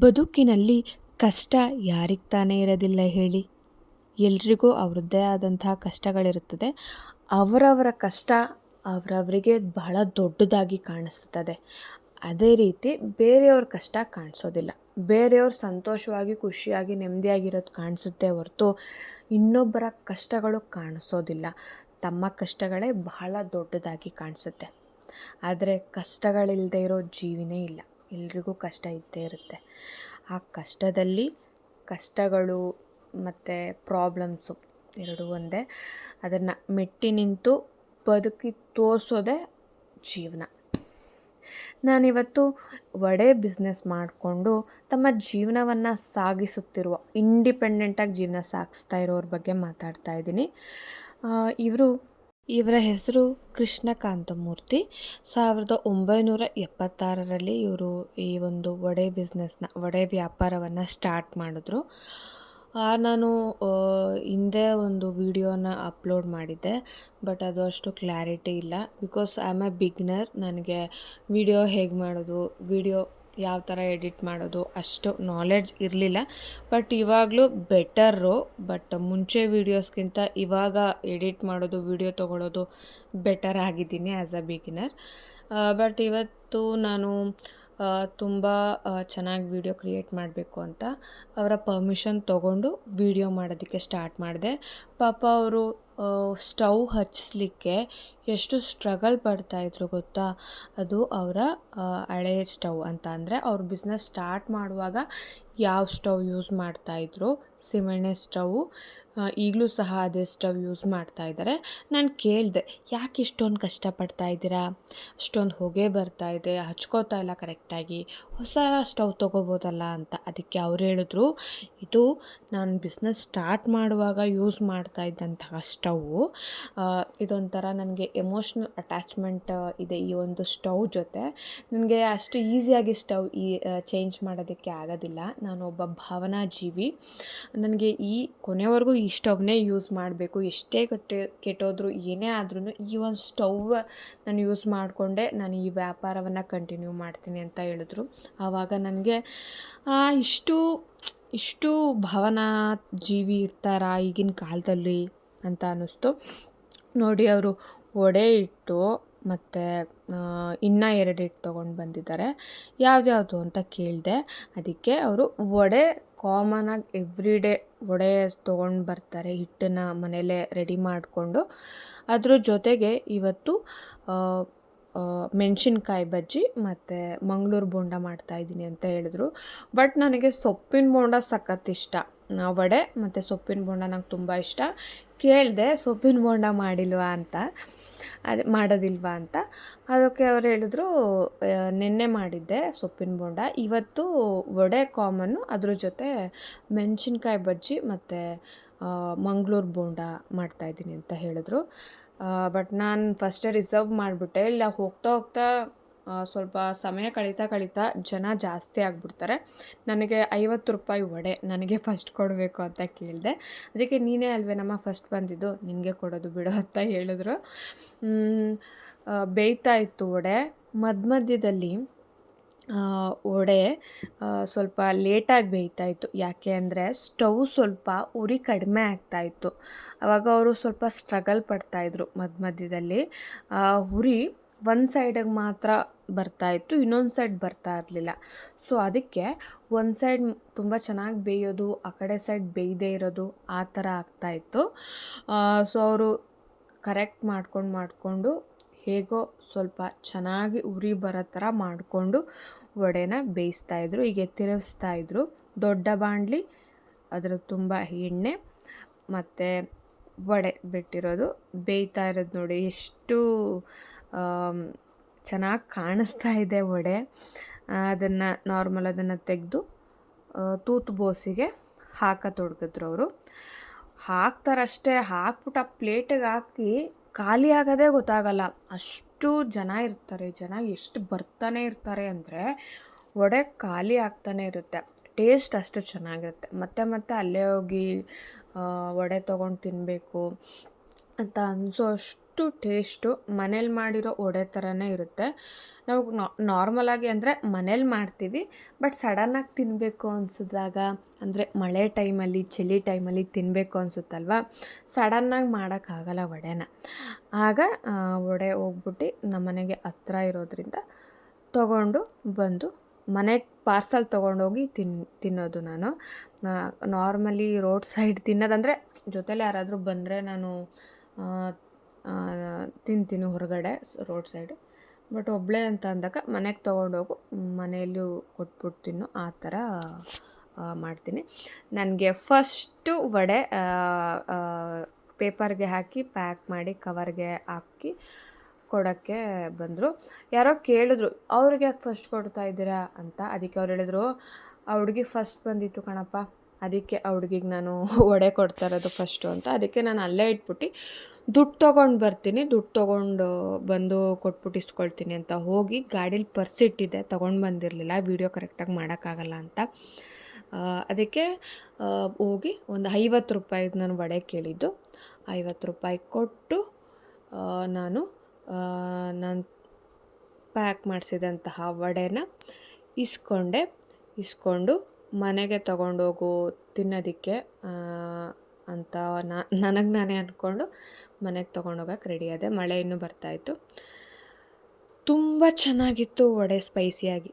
ಬದುಕಿನಲ್ಲಿ ಕಷ್ಟ ಯಾರಿಗೆ ತಾನೇ ಇರೋದಿಲ್ಲ ಹೇಳಿ. ಎಲ್ರಿಗೂ ಅವ್ರದ್ದೇ ಆದಂತಹ ಕಷ್ಟಗಳಿರುತ್ತದೆ. ಅವರವರ ಕಷ್ಟ ಅವರವರಿಗೆ ಬಹಳ ದೊಡ್ಡದಾಗಿ ಕಾಣಿಸ್ತದೆ. ಅದೇ ರೀತಿ ಬೇರೆಯವ್ರ ಕಷ್ಟ ಕಾಣಿಸೋದಿಲ್ಲ. ಬೇರೆಯವ್ರು ಸಂತೋಷವಾಗಿ ಖುಷಿಯಾಗಿ ನೆಮ್ಮದಿಯಾಗಿರೋದು ಕಾಣಿಸುತ್ತೆ ಹೊರತು ಇನ್ನೊಬ್ಬರ ಕಷ್ಟಗಳು ಕಾಣಿಸೋದಿಲ್ಲ. ತಮ್ಮ ಕಷ್ಟಗಳೇ ಬಹಳ ದೊಡ್ಡದಾಗಿ ಕಾಣಿಸುತ್ತೆ. ಆದರೆ ಕಷ್ಟಗಳಿಲ್ಲದೆ ಇರೋ ಜೀವಿನೇ ಇಲ್ಲ. ಎಲ್ರಿಗೂ ಕಷ್ಟ ಇದ್ದೇ ಇರುತ್ತೆ. ಆ ಕಷ್ಟಗಳು ಮತ್ತು ಪ್ರಾಬ್ಲಮ್ಸು ಎರಡೂ ಒಂದೇ. ಅದನ್ನು ಮೆಟ್ಟಿ ನಿಂತು ಬದುಕಿ ತೋರಿಸೋದೇ ಜೀವನ. ನಾನಿವತ್ತು ವಡೆ ಬಿಸ್ನೆಸ್ ಮಾಡಿಕೊಂಡು ತಮ್ಮ ಜೀವನವನ್ನು ಸಾಗಿಸುತ್ತಿರುವ, ಇಂಡಿಪೆಂಡೆಂಟಾಗಿ ಜೀವನ ಸಾಗಿಸ್ತಾ ಇರೋರ ಬಗ್ಗೆ ಮಾತಾಡ್ತಾ ಇದ್ದೀನಿ. ಇವರ ಹೆಸರು ಕೃಷ್ಣಕಾಂತಮೂರ್ತಿ. 1976ರಲ್ಲಿ ಇವರು ಈ ಒಂದು ವಡೆ ವ್ಯಾಪಾರವನ್ನು ಸ್ಟಾರ್ಟ್ ಮಾಡಿದ್ರು. ನಾನು ಹಿಂದೆ ಒಂದು ವಿಡಿಯೋನ ಅಪ್ಲೋಡ್ ಮಾಡಿದ್ದೆ, ಬಟ್ ಅದು ಅಷ್ಟು ಕ್ಲಾರಿಟಿ ಇಲ್ಲ. Because I am A beginner. ನನಗೆ ವಿಡಿಯೋ ಹೇಗೆ ಮಾಡೋದು, ವಿಡಿಯೋ ಯಾವ ಥರ ಎಡಿಟ್ ಮಾಡೋದು ಅಷ್ಟು ನಾಲೆಡ್ಜ್ ಇರಲಿಲ್ಲ. ಬಟ್ ಇವಾಗಲೂ ಬೆಟರು. ಬಟ್ ಮುಂಚೆ ವೀಡಿಯೋಸ್ಗಿಂತ ಇವಾಗ ಎಡಿಟ್ ಮಾಡೋದು, ವಿಡಿಯೋ ತೊಗೊಳೋದು ಬೆಟರ್ ಆಗಿದ್ದೀನಿ ಆ್ಯಸ್ ಅ ಬಿಗಿನರ್. ಬಟ್ ಇವತ್ತು ನಾನು ತುಂಬ ಚೆನ್ನಾಗಿ ವಿಡಿಯೋ ಕ್ರಿಯೇಟ್ ಮಾಡಬೇಕು ಅಂತ ಅವರ ಪರ್ಮಿಷನ್ ತೊಗೊಂಡು ವಿಡಿಯೋ ಮಾಡೋದಕ್ಕೆ ಸ್ಟಾರ್ಟ್ ಮಾಡಿದೆ. ಪಾಪ ಅವರು ಸ್ಟವ್ ಹಚ್ಚಿಸ್ಲಿಕ್ಕೆ ಎಷ್ಟು ಸ್ಟ್ರಗಲ್ ಪಡ್ತಾಯಿದ್ರು ಗೊತ್ತಾ. ಅದು ಅವರ ಹಳೆಯ ಸ್ಟವ್ ಅಂತ. ಅಂದರೆ ಅವ್ರ ಬಿಸ್ನೆಸ್ ಸ್ಟಾರ್ಟ್ ಮಾಡುವಾಗ ಯಾವ ಸ್ಟವ್ ಯೂಸ್ ಮಾಡ್ತಾಯಿದ್ರು, ಸೀಮೆಣ್ಣೆ ಸ್ಟವ್. ಈಗಲೂ ಸಹ ಅದೇ ಸ್ಟವ್ ಯೂಸ್ ಮಾಡ್ತಾಯಿದ್ದಾರೆ. ನಾನು ಕೇಳಿದೆ, ಯಾಕೆ ಇಷ್ಟೊಂದು ಕಷ್ಟಪಡ್ತಾ ಇದ್ದೀರಾ, ಅಷ್ಟೊಂದು ಹೊಗೆ ಬರ್ತಾ ಇದೆ, ಹಚ್ಕೋತಾ ಇಲ್ಲ ಕರೆಕ್ಟಾಗಿ, ಹೊಸ ಸ್ಟವ್ ತೊಗೋಬೋದಲ್ಲ ಅಂತ. ಅದಕ್ಕೆ ಅವ್ರು ಹೇಳಿದ್ರು, ಇದು ನಾನು ಬಿಸ್ನೆಸ್ ಸ್ಟಾರ್ಟ್ ಮಾಡುವಾಗ ಯೂಸ್ ಮಾಡ್ತಾ ಇದ್ದಂತಹ ಸ್ಟವ್ವು. ಇದೊಂಥರ ನನಗೆ ಎಮೋಷ್ನಲ್ ಅಟ್ಯಾಚ್ಮೆಂಟ್ ಇದೆ ಈ ಒಂದು ಸ್ಟವ್ ಜೊತೆ. ನನಗೆ ಅಷ್ಟು ಈಸಿಯಾಗಿ ಸ್ಟವ್ ಚೇಂಜ್ ಮಾಡೋದಕ್ಕೆ ಆಗೋದಿಲ್ಲ. ನಾನು ಒಬ್ಬ ಭಾವನಾ ಜೀವಿ. ನನಗೆ ಕೊನೆವರೆಗೂ ಈ ಸ್ಟವ್ನೇ ಯೂಸ್ ಮಾಡಬೇಕು. ಎಷ್ಟೇ ಕೆಟ್ಟೋದ್ರು ಏನೇ ಆದ್ರೂ ಈ ಒಂದು ಸ್ಟವ್ ನಾನು ಯೂಸ್ ಮಾಡಿಕೊಂಡೆ ನಾನು ಈ ವ್ಯಾಪಾರವನ್ನು ಕಂಟಿನ್ಯೂ ಮಾಡ್ತೀನಿ ಅಂತ ಹೇಳಿದ್ರು. ಆವಾಗ ನನಗೆ ಇಷ್ಟು ಭಾವನಾ ಜೀವಿ ಇರ್ತಾರಾ ಈಗಿನ ಕಾಲದಲ್ಲಿ ಅಂತ ಅನ್ನಿಸ್ತು. ನೋಡಿ, ಅವರು ವಡೆ ಹಿಟ್ಟು ಮತ್ತು ಇನ್ನೂ 2 ಹಿಟ್ಟು ತೊಗೊಂಡು ಬಂದಿದ್ದಾರೆ. ಯಾವ್ದ್ಯಾವುದು ಅಂತ ಕೇಳಿದೆ. ಅದಕ್ಕೆ ಅವರು ವಡೆ ಕಾಮನಾಗಿ ಎವ್ರಿ ಡೇ ವಡೆ ತೊಗೊಂಡು ಬರ್ತಾರೆ, ಹಿಟ್ಟನ್ನು ಮನೆಯಲ್ಲೇ ರೆಡಿ ಮಾಡಿಕೊಂಡು. ಅದ್ರ ಜೊತೆಗೆ ಇವತ್ತು ಮೆಣಸಿನ್ಕಾಯಿ ಬಜ್ಜಿ ಮತ್ತು ಮಂಗಳೂರು ಬೋಂಡ ಮಾಡ್ತಾಯಿದ್ದೀನಿ ಅಂತ ಹೇಳಿದ್ರು. ಬಟ್ ನನಗೆ ಸೊಪ್ಪಿನ ಬೋಂಡ ಸಖತ್ ಇಷ್ಟ. ವಡೆ ಮತ್ತು ಸೊಪ್ಪಿನ ಬೋಂಡ ನಂಗೆ ತುಂಬ ಇಷ್ಟ. ಕೇಳಿದೆ, ಸೊಪ್ಪಿನ ಬೋಂಡ ಮಾಡೋದಿಲ್ವಾ ಅಂತ. ಅದಕ್ಕೆ ಅವ್ರು ಹೇಳಿದ್ರು, ನಿನ್ನೆ ಮಾಡಿದ್ದೆ ಸೊಪ್ಪಿನ ಬೋಂಡ, ಇವತ್ತು ವಡೆ ಕಾಮನ್ನು, ಅದ್ರ ಜೊತೆ ಮೆಣಸಿನ್ಕಾಯಿ ಬಜ್ಜಿ ಮತ್ತು ಮಂಗಳೂರು ಬೋಂಡ ಮಾಡ್ತಾಯಿದ್ದೀನಿ ಅಂತ ಹೇಳಿದ್ರು. ಬಟ್ ನಾನು ಫಸ್ಟೇ ರಿಸರ್ವ್ ಮಾಡಿಬಿಟ್ಟೆ. ಇಲ್ಲ ಹೋಗ್ತಾ ಸ್ವಲ್ಪ ಸಮಯ ಕಳೀತಾ ಜನ ಜಾಸ್ತಿ ಆಗಿಬಿಡ್ತಾರೆ. ನನಗೆ 50 ರೂಪಾಯಿ ವಡೆ ನನಗೆ ಫಸ್ಟ್ ಕೊಡಬೇಕು ಅಂತ ಕೇಳಿದೆ. ಅದಕ್ಕೆ ನೀನೇ ಅಲ್ವೇನಮ್ಮ ಫಸ್ಟ್ ಬಂದಿದ್ದು, ನಿನಗೆ ಕೊಡೋದು ಬಿಡು ಅಂತ ಹೇಳಿದ್ರು. ಬೇಯ್ತಾ ಇತ್ತು ವಡೆ. ಮಧ್ಯದಲ್ಲಿ ವಡೆ ಸ್ವಲ್ಪ ಲೇಟಾಗಿ ಬೇಯ್ತಾ ಇತ್ತು. ಯಾಕೆ ಅಂದರೆ ಸ್ಟವ್ ಸ್ವಲ್ಪ ಉರಿ ಕಡಿಮೆ ಆಗ್ತಾಯಿತ್ತು. ಆವಾಗ ಅವರು ಸ್ವಲ್ಪ ಸ್ಟ್ರಗಲ್ ಪಡ್ತಾಯಿದ್ರು. ಮಧ್ಯದಲ್ಲಿ ಉರಿ ಒಂದು ಸೈಡಿಗೆ ಮಾತ್ರ ಬರ್ತಾಯಿತ್ತು, ಇನ್ನೊಂದು ಸೈಡ್ ಬರ್ತಾ ಇರಲಿಲ್ಲ. ಸೊ ಅದಕ್ಕೆ ಒಂದು ಸೈಡ್ ತುಂಬ ಚೆನ್ನಾಗಿ ಬೇಯೋದು, ಆ ಕಡೆ ಸೈಡ್ ಬೇಯದೇ ಇರೋದು, ಆ ಥರ ಆಗ್ತಾಯಿತ್ತು. ಸೊ ಅವರು ಕರೆಕ್ಟ್ ಮಾಡಿಕೊಂಡು ಹೇಗೋ ಸ್ವಲ್ಪ ಚೆನ್ನಾಗಿ ಉರಿ ಬರೋ ಥರ ಮಾಡಿಕೊಂಡು ವಡೆನ ಬೇಯಿಸ್ತಾಯಿದ್ರು. ಹೀಗೆ ತಿರುಗಿಸ್ತಾಯಿದ್ರು. ದೊಡ್ಡ ಬಾಣಲಿ, ಅದರ ತುಂಬ ಎಣ್ಣೆ ಮತ್ತು ವಡೆ ಬಿಟ್ಟಿರೋದು ಬೇಯ್ತಾ ಇರೋದು ನೋಡಿ, ಎಷ್ಟು ಚೆನ್ನಾಗಿ ಕಾಣಿಸ್ತಾ ಇದೆ ವಡೆ. ಅದನ್ನು ತೆಗೆದು ತೂತು ಬೋಸಿಗೆ ಹಾಕತೊಡಗಿದ್ರು ಅವರು. ಹಾಕ್ತಾರಷ್ಟೇ, ಹಾಕ್ಬಿಟ್ಟು ಆ ಪ್ಲೇಟಿಗೆ ಹಾಕಿ ಖಾಲಿ ಆಗೋದೇ ಗೊತ್ತಾಗಲ್ಲ. ಅಷ್ಟು ಜನ ಇರ್ತಾರೆ. ಜನ ಎಷ್ಟು ಬರ್ತಾನೆ ಇರ್ತಾರೆ ಅಂದರೆ ವಡೆ ಖಾಲಿ ಆಗ್ತಾನೆ ಇರುತ್ತೆ. ಟೇಸ್ಟ್ ಅಷ್ಟು ಚೆನ್ನಾಗಿರುತ್ತೆ. ಮತ್ತೆ ಅಲ್ಲೇ ಹೋಗಿ ವಡೆ ತೊಗೊಂಡು ತಿನ್ನಬೇಕು ಅಂತ ಅನಿಸೋ ಅಷ್ಟು ಅಷ್ಟು ಟೇಸ್ಟು ಮನೇಲಿ ಮಾಡಿರೋ ವಡೆ ಥರನೇ ಇರುತ್ತೆ. ನಾವು ನಾರ್ಮಲಾಗಿ ಅಂದರೆ ಮನೇಲಿ ಮಾಡ್ತೀವಿ, ಬಟ್ ಸಡನ್ನಾಗಿ ತಿನ್ನಬೇಕು ಅನಿಸಿದಾಗ, ಅಂದರೆ ಮಳೆ ಟೈಮಲ್ಲಿ, ಚಳಿ ಟೈಮಲ್ಲಿ ತಿನ್ನಬೇಕು ಅನಿಸುತ್ತಲ್ವ, ಸಡನ್ನಾಗಿ ಮಾಡೋಕ್ಕಾಗಲ್ಲ ವಡೆನ. ಆಗ ವಡೆ ಹೋಗ್ಬಿಟ್ಟು ನಮ್ಮ ಮನೆಗೆ ಹತ್ರ ಇರೋದ್ರಿಂದ ತೊಗೊಂಡು ಬಂದು ಮನೆಗೆ ಪಾರ್ಸಲ್ ತೊಗೊಂಡೋಗಿ ತಿನ್ನೋದು ನಾನು. ನಾರ್ಮಲಿ ರೋಡ್ ಸೈಡ್ ತಿನ್ನೋದಂದರೆ ಜೊತೆಲಿ ಯಾರಾದರೂ ಬಂದರೆ ನಾನು ತಿಂತೀನಿ ಹೊರಗಡೆ ರೋಡ್ ಸೈಡು. ಬಟ್ ಒಬ್ಬಳೇ ಅಂತ ಅಂದಾಗ ಮನೆಗೆ ತೊಗೊಂಡೋಗು, ಮನೆಯಲ್ಲೂ ಕೊಟ್ಬಿಟ್ಟು ತಿನ್ನು, ಆ ಥರ ಮಾಡ್ತೀನಿ. ನನಗೆ ಫಸ್ಟು ವಡೆ ಪೇಪರ್ಗೆ ಹಾಕಿ ಪ್ಯಾಕ್ ಮಾಡಿ ಕವರ್ಗೆ ಹಾಕಿ ಕೊಡೋಕ್ಕೆ ಬಂದರು. ಯಾರೋ ಕೇಳಿದ್ರು, ಅವ್ರಿಗೆ ಯಾಕೆ ಫಸ್ಟ್ ಕೊಡ್ತಾ ಇದ್ದೀರಾ ಅಂತ. ಅದಕ್ಕೆ ಅವ್ರು ಹೇಳಿದ್ರು, ಆ ಹುಡ್ಗಿ ಫಸ್ಟ್ ಬಂದಿತ್ತು ಕಣಪ್ಪ, ಅದಕ್ಕೆ ಆ ಹುಡ್ಗಿಗೆ ನಾನು ವಡೆ ಕೊಡ್ತಾ ಇರೋದು ಫಸ್ಟು ಅಂತ. ಅದಕ್ಕೆ ನಾನು ಅಲ್ಲೇ ಇಟ್ಬಿಟ್ಟು ದುಡ್ಡು ತೊಗೊಂಡು ಬರ್ತೀನಿ, ದುಡ್ಡು ತೊಗೊಂಡು ಬಂದು ಕೊಟ್ಬಿಟ್ಟು ಇಸ್ಕೊಳ್ತೀನಿ ಅಂತ ಹೋಗಿ ಗಾಡೀಲಿ ಪರ್ಸ್ ಇಟ್ಟಿದ್ದೆ, ತೊಗೊಂಡು ಬಂದಿರಲಿಲ್ಲ, ವೀಡಿಯೋ ಕರೆಕ್ಟಾಗಿ ಮಾಡೋಕ್ಕಾಗಲ್ಲ ಅಂತ. ಅದಕ್ಕೆ ಹೋಗಿ ಒಂದು 50 ರೂಪಾಯಿದು ನಾನು ವಡೆ ಕೇಳಿದ್ದು. 50 ರೂಪಾಯಿ ಕೊಟ್ಟು ನಾನು ಪ್ಯಾಕ್ ಮಾಡಿಸಿದಂತಹ ವಡೆನ ಇಸ್ಕೊಂಡು ಮನೆಗೆ ತೊಗೊಂಡೋಗು ತಿನ್ನೋದಕ್ಕೆ ಅಂತ ನನಗೆ ನಾನೇ ಅಂದ್ಕೊಂಡು ಮನೆಗೆ ತೊಗೊಂಡೋಗಕ್ಕೆ ರೆಡಿ ಆದೆ. ಮಳೆ ಇನ್ನೂ ಬರ್ತಾಯಿತ್ತು. ತುಂಬ ಚೆನ್ನಾಗಿತ್ತು ವಡೆ, ಸ್ಪೈಸಿಯಾಗಿ.